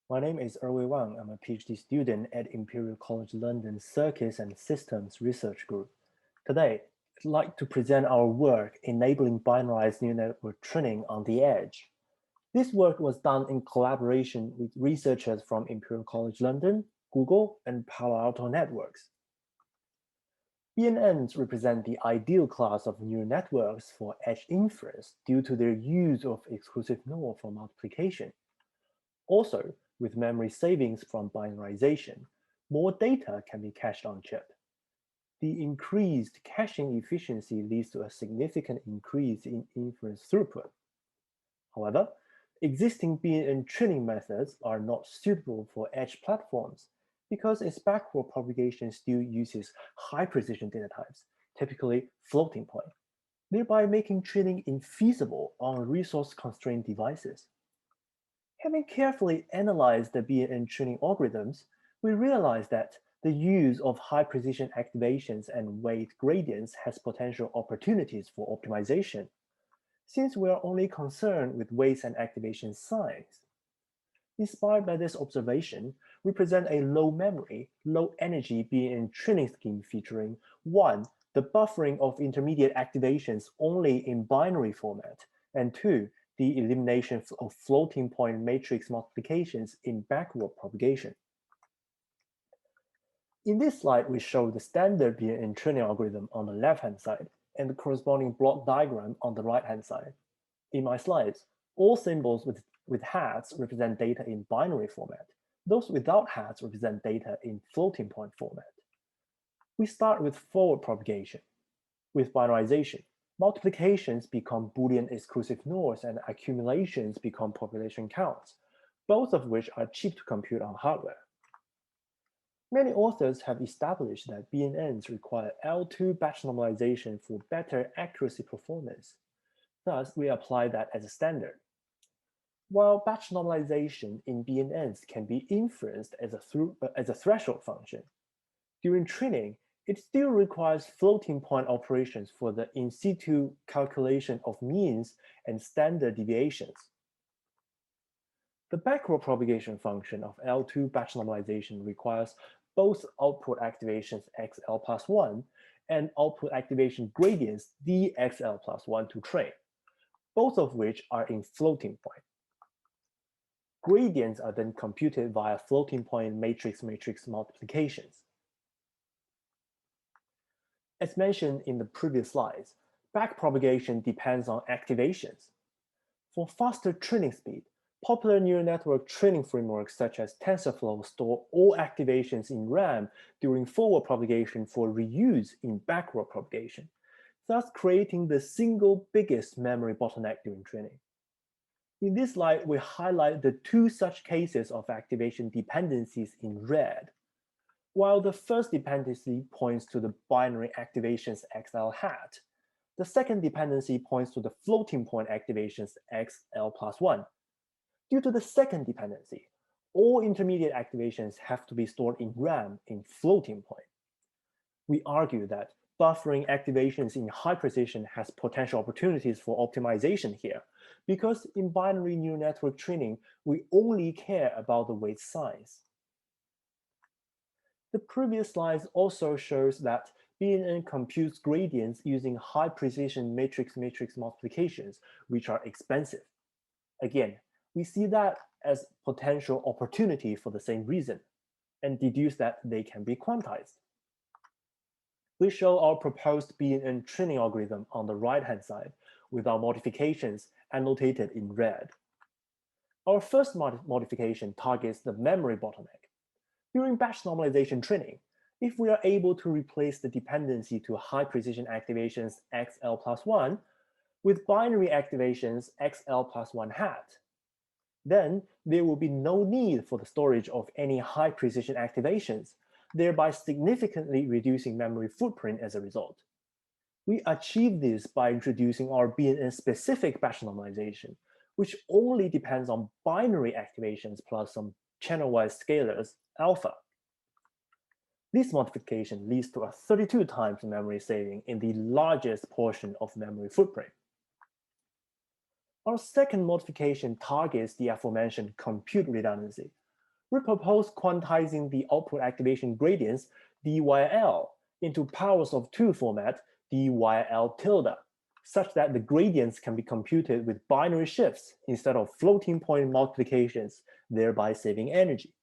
My name is Erwei Wang. I'm a PhD student at Imperial College London Circuits and Systems Research Group. Today, I'd like to present our work enabling binarized neural network training on the edge. This work was done in collaboration with researchers from Imperial College London, Google, and Palo Alto Networks. BNNs represent the ideal class of neural networks for edge inference due to their use of exclusive NOR for multiplication. Also, with memory savings from binarization, more data can be cached on chip. The increased caching efficiency leads to a significant increase in inference throughput. However, existing BNN training methods are not suitable for edge platforms because its backward propagation still uses high precision data types, typically floating point, thereby making training infeasible on resource-constrained devices. Having carefully analyzed the BNN training algorithms, we realized that the use of high-precision activations and weight gradients has potential opportunities for optimization, since we are only concerned with weights and activation size. Inspired by this observation, we present a low-memory, low-energy BNN training scheme featuring 1. The buffering of intermediate activations only in binary format, and 2. The elimination of floating point matrix multiplications in backward propagation. In this slide, we show the standard BNN training algorithm on the left-hand side and the corresponding block diagram on the right-hand side. In my slides, all symbols with hats represent data in binary format. Those without hats represent data in floating point format. We start with forward propagation. With binarization, multiplications become Boolean exclusive NORs and accumulations become population counts, both of which are cheap to compute on hardware. Many authors have established that BNNs require L2 batch normalization for better accuracy performance. Thus, we apply that as a standard. While batch normalization in BNNs can be inferenced as a threshold function, during training, it still requires floating point operations for the in situ calculation of means and standard deviations. The backward propagation function of L2 batch normalization requires both output activations XL plus 1 and output activation gradients DXL plus 1 to train, both of which are in floating point. Gradients are then computed via floating point matrix-matrix multiplications. As mentioned in the previous slides, backpropagation depends on activations. For faster training speed, popular neural network training frameworks such as TensorFlow store all activations in RAM during forward propagation for reuse in backward propagation, thus creating the single biggest memory bottleneck during training. In this slide, we highlight the two such cases of activation dependencies in red. While the first dependency points to the binary activations XL hat, the second dependency points to the floating point activations XL plus 1. Due to the second dependency, all intermediate activations have to be stored in RAM in floating point. We argue that buffering activations in high precision has potential opportunities for optimization here, because in binary neural network training, we only care about the weight size. The previous slides also shows that BNN computes gradients using high-precision matrix-matrix multiplications, which are expensive. Again, we see that as potential opportunity for the same reason, and deduce that they can be quantized. We show our proposed BNN training algorithm on the right-hand side with our modifications annotated in red. Our first modification targets the memory bottleneck. During batch normalization training, if we are able to replace the dependency to high-precision activations XL plus 1 with binary activations XL plus 1 hat, then there will be no need for the storage of any high-precision activations, thereby significantly reducing memory footprint as a result. We achieve this by introducing our BNN-specific batch normalization, which only depends on binary activations plus some channel-wise scalars, alpha. This modification leads to a 32 times memory saving in the largest portion of memory footprint. Our second modification targets the aforementioned compute redundancy. We propose quantizing the output activation gradients dyl into powers of 2 format dyl tilde, such that the gradients can be computed with binary shifts instead of floating point multiplications, thereby saving energy.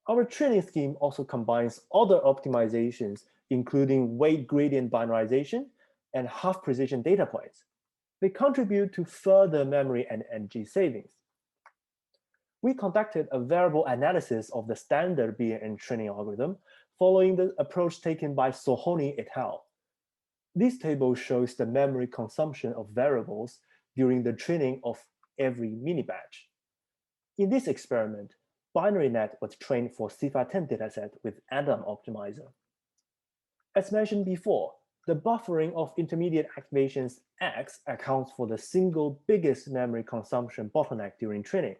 Our training scheme also combines other optimizations, including weight gradient binarization and half precision data points. They contribute to further memory and energy savings. We conducted a variable analysis of the standard BNN training algorithm following the approach taken by Sohoni et al. This table shows the memory consumption of variables during the training of every mini batch. In this experiment, BinaryNet was trained for CIFAR10 dataset with Adam optimizer. As mentioned before, the buffering of intermediate activations X accounts for the single biggest memory consumption bottleneck during training.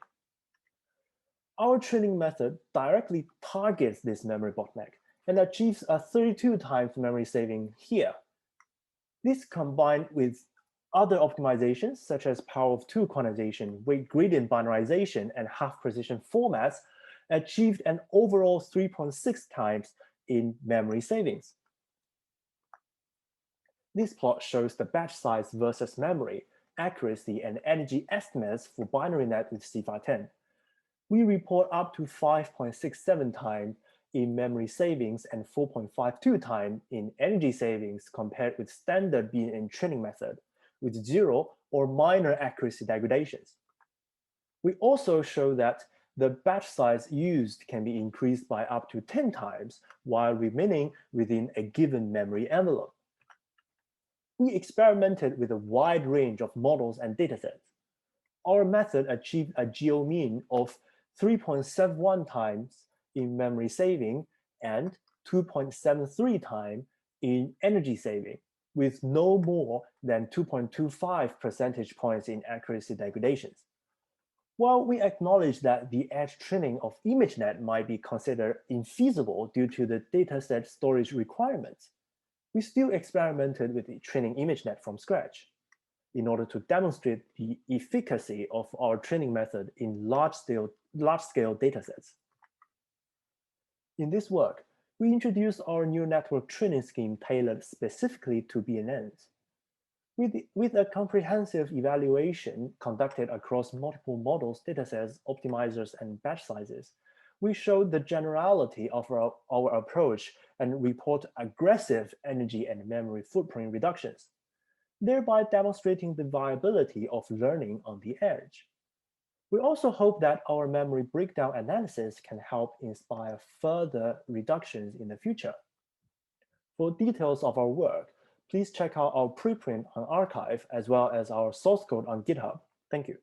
Our training method directly targets this memory bottleneck and achieves a 32 times memory saving here. This combined with other optimizations such as power of 2 quantization, weight gradient binarization, and half precision formats achieved an overall 3.6 times in memory savings. This plot shows the batch size versus memory, accuracy, and energy estimates for BinaryNet with CIFAR10. We report up to 5.67 times in memory savings and 4.52 times in energy savings compared with standard BNN training method with 0 or minor accuracy degradations. We also show that the batch size used can be increased by up to 10 times while remaining within a given memory envelope. We experimented with a wide range of models and datasets. Our method achieved a geo mean of 3.71 times in memory saving and 2.73 times in energy saving, with no more than 2.25 percentage points in accuracy degradations. While we acknowledge that the edge training of ImageNet might be considered infeasible due to the dataset storage requirements, we still experimented with training ImageNet from scratch in order to demonstrate the efficacy of our training method in large-scale datasets. In this work, we introduced our neural network training scheme tailored specifically to BNNs. With a comprehensive evaluation conducted across multiple models, datasets, optimizers, and batch sizes, we showed the generality of our approach and report aggressive energy and memory footprint reductions, thereby demonstrating the viability of learning on the edge. We also hope that our memory breakdown analysis can help inspire further reductions in the future. For details of our work, please check out our preprint on arXiv as well as our source code on GitHub. Thank you.